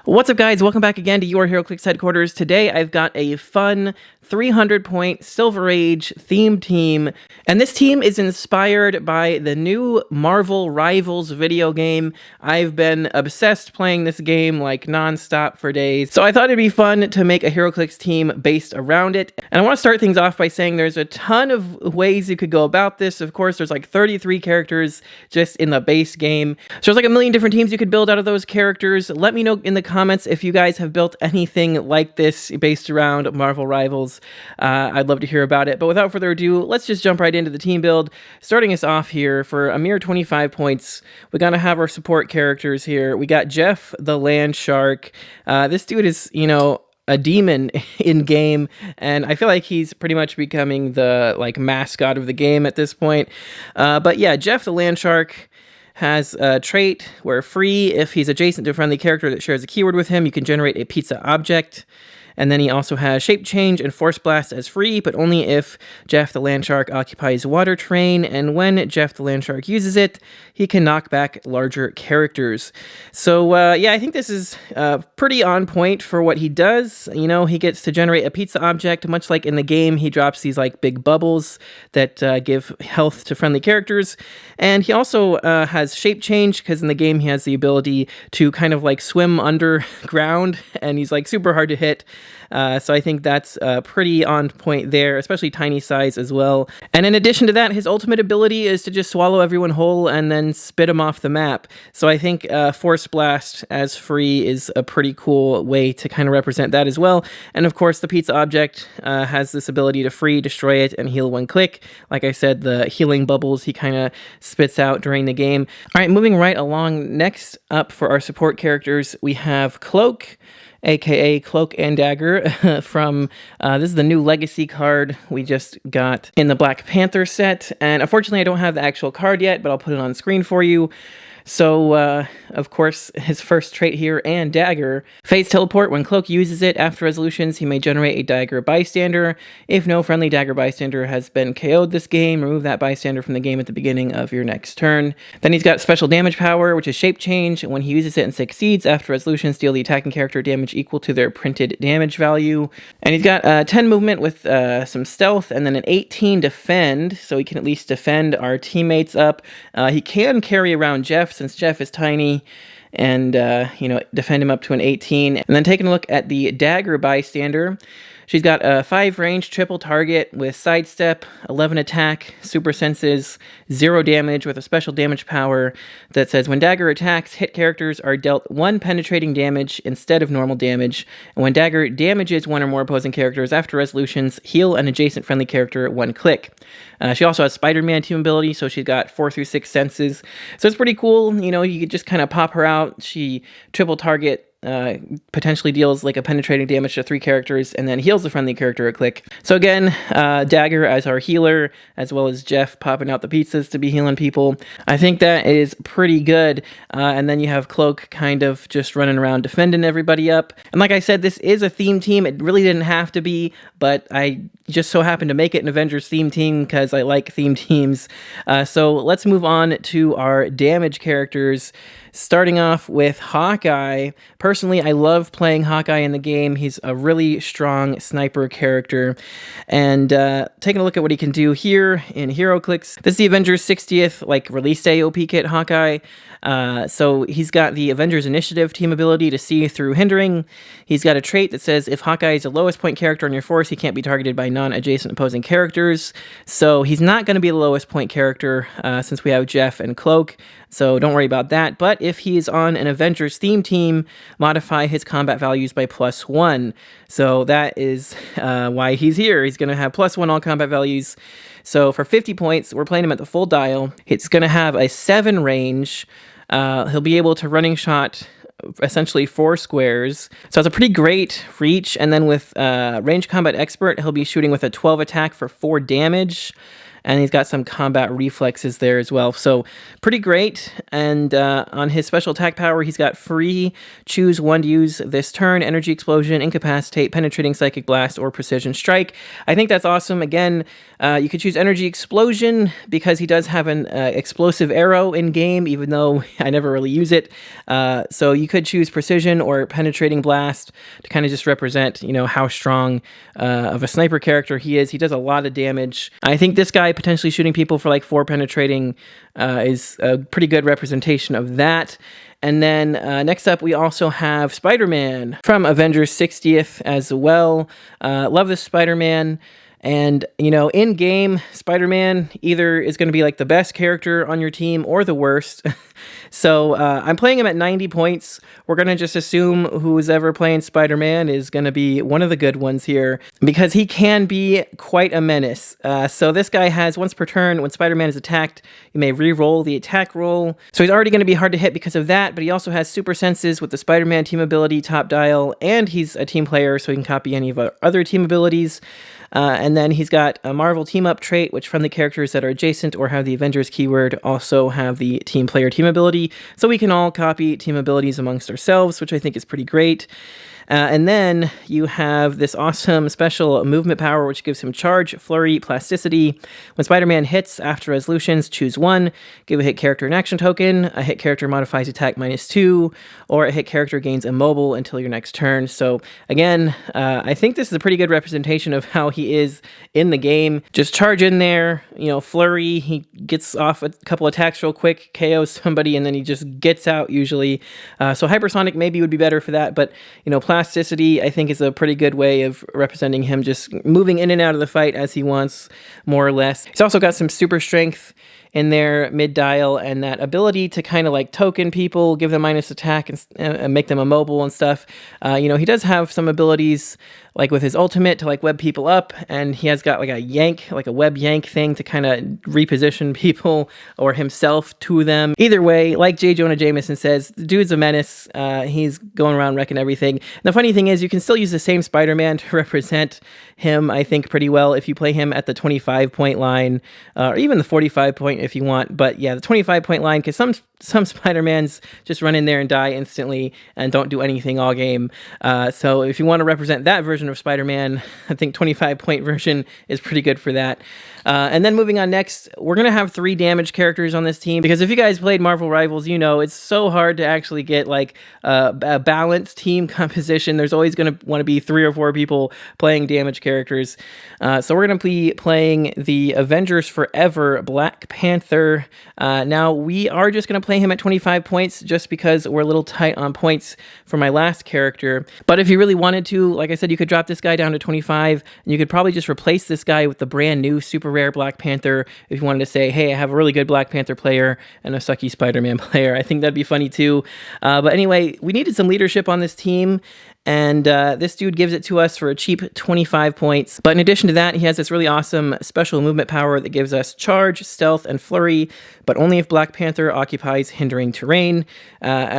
What's up, guys? Welcome back again to your Heroclix headquarters. Today I've got a fun 300-point Silver Age themed team, and this team is inspired by the new Marvel Rivals video game. I've been obsessed playing this game like non-stop for days, so I thought it'd be fun to make a Heroclix team based around it. And I want to start things off by saying there's a ton of ways you could go about this. Of course, there's like 33 characters just in the base game, so there's like a million different teams you could build out of those characters. Let me know in the comments if you guys have built anything like this based around Marvel Rivals. I'd love to hear about it. But without further ado, let's just jump right into the team build. Starting us off here for a mere 25 points, we gotta have our support characters here. We got Jeff the Land Shark. This dude is, a demon in game, and I feel like he's pretty much becoming the mascot of the game at this point. But yeah, Jeff the Land Shark has a trait where free, if he's adjacent to a friendly character that shares a keyword with him, you can generate a pizza object. And then he also has Shape Change and Force Blast as free, but only if Jeff the Land Shark occupies Water Terrain, and when Jeff the Land Shark uses it, he can knock back larger characters. So yeah, I think this is pretty on point for what he does. He gets to generate a pizza object, much like in the game, he drops these big bubbles that give health to friendly characters. And he also has Shape Change, because in the game he has the ability to kind of swim underground, and he's super hard to hit. So I think that's pretty on point there, especially tiny size as well. And in addition to that, his ultimate ability is to just swallow everyone whole and then spit them off the map. So I think Force Blast as free is a pretty cool way to kind of represent that as well. And of course, the pizza object has this ability to free, destroy it, and heal one click. Like I said, the healing bubbles he kind of spits out during the game. All right, moving right along. Next up for our support characters, we have Cloak, aka Cloak and Dagger from, this is the new Legacy card we just got in the Black Panther set, and unfortunately I don't have the actual card yet, but I'll put it on screen for you. So, of course, his first trait here, and Dagger. Phase Teleport. When Cloak uses it after resolutions, he may generate a Dagger bystander. If no friendly Dagger bystander has been KO'd this game, remove that bystander from the game at the beginning of your next turn. Then he's got Special Damage Power, which is Shape Change. When he uses it and succeeds, after resolutions, deal the attacking character damage equal to their printed damage value. And he's got 10 movement with some stealth, and then an 18 defend, so he can at least defend our teammates up. He can carry around Jeff, since Jeff is tiny, and defend him up to an 18. And then taking a look at the Dagger bystander, she's got a 5 range triple target with sidestep, 11 attack, super senses, 0 damage with a special damage power that says when Dagger attacks, hit characters are dealt 1 penetrating damage instead of normal damage. And when Dagger damages 1 or more opposing characters after resolutions, heal an adjacent friendly character 1 click. She also has Spider-Man team ability, so she's got 4 through 6 senses. So it's pretty cool. You could just kind of pop her out. She triple target, potentially deals a penetrating damage to 3 characters, and then heals the friendly character a click. So again, Dagger as our healer, as well as Jeff popping out the pizzas to be healing people. I think that is pretty good. And then you have Cloak kind of just running around defending everybody up. And like I said, this is a theme team. It really didn't have to be, but I just so happened to make it an Avengers theme team because I like theme teams. So let's move on to our damage characters. Starting off with Hawkeye. Personally, I love playing Hawkeye in the game. He's a really strong sniper character. And taking a look at what he can do here in Heroclix. This is the Avengers 60th release day OP kit Hawkeye. So he's got the Avengers Initiative team ability to see through hindering. He's got a trait that says if Hawkeye is the lowest point character on your force, he can't be targeted by non-adjacent opposing characters. So he's not going to be the lowest point character since we have Jeff and Cloak. So don't worry about that. But if he is on an Avengers theme team, modify his combat values by +1. So that is why he's here. He's going to have +1 all combat values. So for 50 points, we're playing him at the full dial. It's going to have a 7 range. He'll be able to running shot essentially 4 squares. So it's a pretty great reach. And then with Range Combat Expert, he'll be shooting with a 12 attack for 4 damage. and he's got some combat reflexes there as well. So pretty great. And on his special attack power, he's got free, choose one to use this turn, energy explosion, incapacitate, penetrating psychic blast, or precision strike. I think that's awesome. Again, you could choose energy explosion because he does have an explosive arrow in game, even though I never really use it. So you could choose precision or penetrating blast to kind of just represent, how strong of a sniper character he is. He does a lot of damage. I think this guy potentially shooting people for like 4 penetrating is a pretty good representation of that. And then next up, we also have Spider-Man from Avengers 60th as well. Love this Spider-Man. And, in game, Spider-Man either is going to be like the best character on your team or the worst. So I'm playing him at 90 points. We're going to just assume who's ever playing Spider-Man is going to be one of the good ones here because he can be quite a menace. So this guy has once per turn, when Spider-Man is attacked, you may re-roll the attack roll. So he's already going to be hard to hit because of that, but he also has super senses with the Spider-Man team ability top dial, and he's a team player, so he can copy any of our other team abilities. And then he's got a Marvel team-up trait, which friendly characters that are adjacent or have the Avengers keyword also have the team player team ability. So we can all copy team abilities amongst ourselves, which I think is pretty great. And then you have this awesome special movement power, which gives him charge, flurry, plasticity. When Spider-Man hits after resolutions, choose one. Give a hit character an action token. A hit character modifies attack -2, or a hit character gains immobile until your next turn. So again, I think this is a pretty good representation of how he is in the game. Just charge in there, flurry. He gets off a couple attacks real quick, KOs somebody, and then he just gets out usually. So hypersonic maybe would be better for that, but plasticity, I think, is a pretty good way of representing him just moving in and out of the fight as he wants, more or less. He's also got some super strength in their mid-dial, and that ability to kind of like token people, give them minus attack, and make them immobile and stuff. He does have some abilities like with his ultimate to like web people up, and he has got like a yank, like a web yank thing to kind of reposition people or himself to them. Either way, like J. Jonah Jameson says, the dude's a menace. He's going around wrecking everything. And the funny thing is, you can still use the same Spider-Man to represent him, I think, pretty well if you play him at the 25-point line, or even the 45-point if you want. But yeah, the 25-point line, because some Spider-Mans just run in there and die instantly and don't do anything all game. So if you want to represent that version of Spider-Man, I think 25-point version is pretty good for that. And then moving on next, we're going to have 3 damage characters on this team, because if you guys played Marvel Rivals, it's so hard to actually get like a balanced team composition. There's always going to want to be 3 or 4 people playing damage characters. So we're going to be playing the Avengers Forever Black Panther. Now we are just going to play him at 25 points just because we're a little tight on points for my last character. But if you really wanted to, like I said, you could drop this guy down to 25, and you could probably just replace this guy with the brand new super rare Black Panther if you wanted to say, hey, I have a really good Black Panther player and a sucky Spider-Man player. I think that'd be funny too. But anyway, we needed some leadership on this team, and this dude gives it to us for a cheap 25 points. But in addition to that, he has this really awesome special movement power that gives us charge, stealth, and flurry, but only if Black Panther occupies hindering terrain,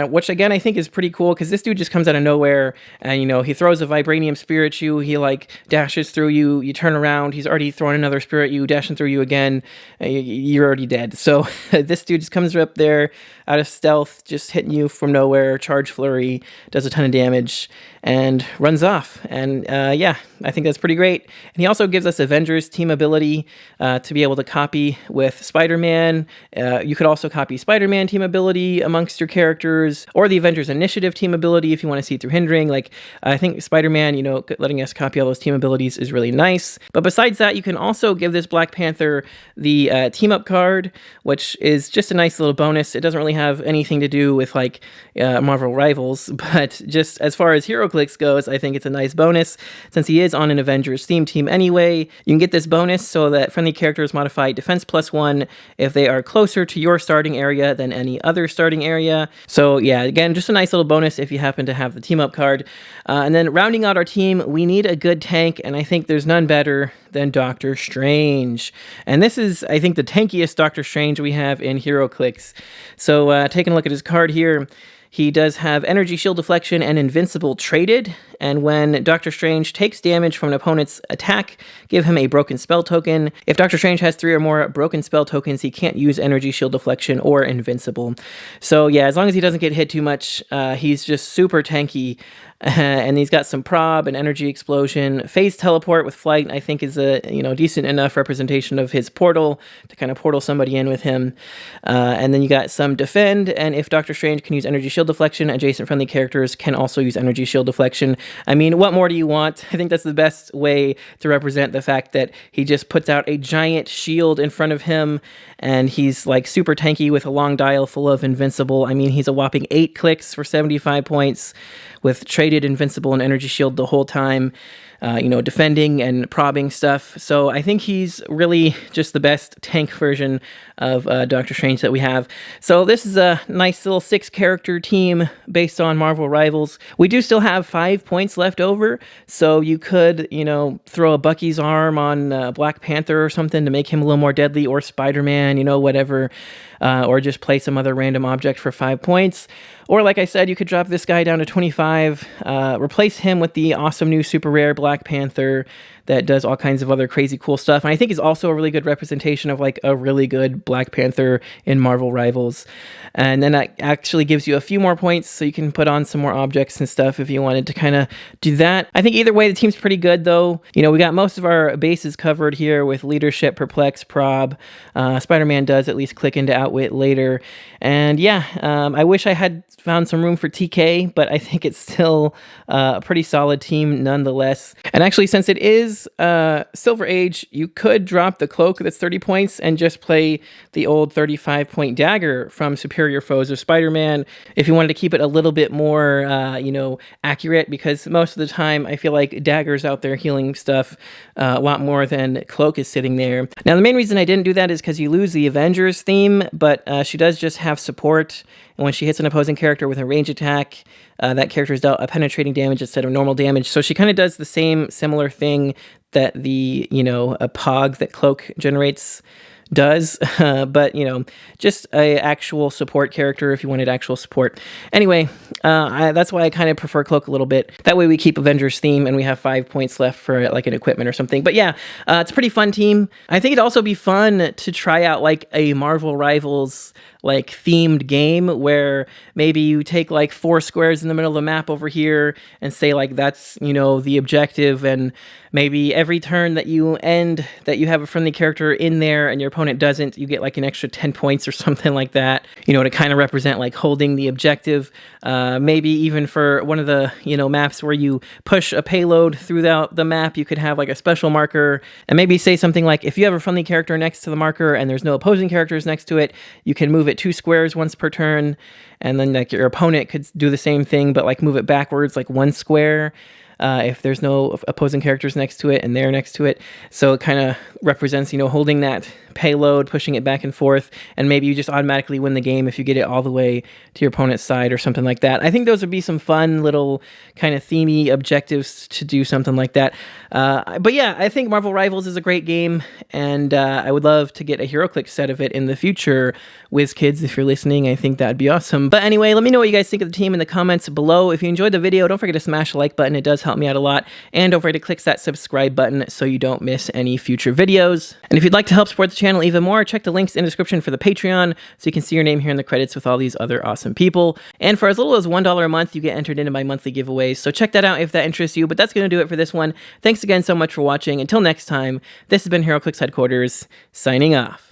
which again, I think is pretty cool, because this dude just comes out of nowhere, and he throws a vibranium spear at you, he like dashes through you, you turn around, he's already throwing another spear at you, dashing through you again, you're already dead. So this dude just comes up there out of stealth, just hitting you from nowhere, charge flurry, does a ton of damage, and runs off. And yeah, I think that's pretty great. And he also gives us Avengers team ability to be able to copy with Spider-Man. You could also copy Spider-Man team ability amongst your characters, or the Avengers initiative team ability if you want to see through hindering. Like, I think Spider-Man, letting us copy all those team abilities is really nice. But besides that, you can also give this Black Panther the team up card, which is just a nice little bonus. It doesn't really have anything to do with like Marvel Rivals, but just as far as Heroclix goes, I think it's a nice bonus since he is on an Avengers theme team anyway. You can get this bonus so that friendly characters modify defense +1 if they are closer to your starting area than any other starting area. So yeah, again, just a nice little bonus if you happen to have the team up card. And then rounding out our team, we need a good tank, and I think there's none better than Doctor Strange. And this is, I think, the tankiest Doctor Strange we have in Heroclix. So taking a look at his card here, He does have Energy Shield Deflection and Invincible traded, and when Doctor Strange takes damage from an opponent's attack, give him a Broken Spell token. If Doctor Strange has 3 or more Broken Spell tokens, he can't use Energy Shield Deflection or Invincible. So yeah, as long as he doesn't get hit too much, he's just super tanky. And he's got some prob and energy explosion. Phase teleport with flight, I think, is a decent enough representation of his portal to kind of portal somebody in with him. And then you got some defend, and if Doctor Strange can use energy shield deflection, adjacent friendly characters can also use energy shield deflection. I mean, what more do you want? I think that's the best way to represent the fact that he just puts out a giant shield in front of him, and he's like super tanky with a long dial full of invincible. I mean, he's a whopping 8 clicks for 75 points with traded invincible and energy shield the whole time, defending and probbing stuff. So I think he's really just the best tank version of Doctor Strange that we have. So this is a nice little 6-character team based on Marvel Rivals. We do still have 5 points left over, so you could, throw a Bucky's arm on Black Panther or something to make him a little more deadly, or Spider-Man, whatever, or just play some other random object for 5 points. Or like I said, you could drop this guy down to 25, replace him with the awesome new super rare Black Panther that does all kinds of other crazy cool stuff. And I think is also a really good representation of like a really good Black Panther in Marvel Rivals. And then that actually gives you a few more points, so you can put on some more objects and stuff if you wanted to kind of do that. I think either way, the team's pretty good though. We got most of our bases covered here with leadership, perplex, prob. Spider-Man does at least click into outwit later. And yeah, I wish I had found some room for TK, but I think it's still a pretty solid team nonetheless. And actually, since it is Silver Age, you could drop the cloak that's 30 points and just play the old 35-point dagger from Superior Foes of Spider-Man if you wanted to keep it a little bit more, accurate, because most of the time I feel like dagger's out there healing stuff a lot more than cloak is sitting there. Now, the main reason I didn't do that is because you lose the Avengers theme, but she does just have support, and when she hits an opposing character with a range attack, that character is dealt a penetrating damage instead of normal damage. So she kind of does the similar thing that the, a Pog that Cloak generates does, but just a actual support character if you wanted actual support. Anyway, that's why I kind of prefer Cloak a little bit. That way we keep Avengers theme and we have 5 points left for like an equipment or something. But yeah, it's a pretty fun team. I think it'd also be fun to try out like a Marvel Rivals like themed game where maybe you take like 4 squares in the middle of the map over here and say like that's the objective, and maybe every turn that you end that you have a friendly character in there and your opponent doesn't, you get like an extra 10 points or something like that, to kind of represent like holding the objective. Maybe even for one of the maps where you push a payload through the map, you could have like a special marker, and maybe say something like if you have a friendly character next to the marker and there's no opposing characters next to it, you can move it 2 squares once per turn, and then like your opponent could do the same thing but like move it backwards like 1 square if there's no opposing characters next to it and they're next to it. So it kind of represents holding that payload, pushing it back and forth, and maybe you just automatically win the game if you get it all the way to your opponent's side or something like that. I think those would be some fun little kind of themey objectives to do something like that. But yeah, I think Marvel Rivals is a great game, and I would love to get a Heroclix set of it in the future. WizKids, if you're listening, I think that'd be awesome. But anyway, let me know what you guys think of the team in the comments below. If you enjoyed the video, don't forget to smash the like button. It does help me out a lot. And don't forget to click that subscribe button so you don't miss any future videos. And if you'd like to help support the channel even more, check the links in the description for the Patreon so you can see your name here in the credits with all these other awesome people. And for as little as $1 a month, you get entered into my monthly giveaways. So check that out if that interests you. But that's going to do it for this one. Thanks again so much for watching. Until next time, this has been Heroclix Headquarters, signing off.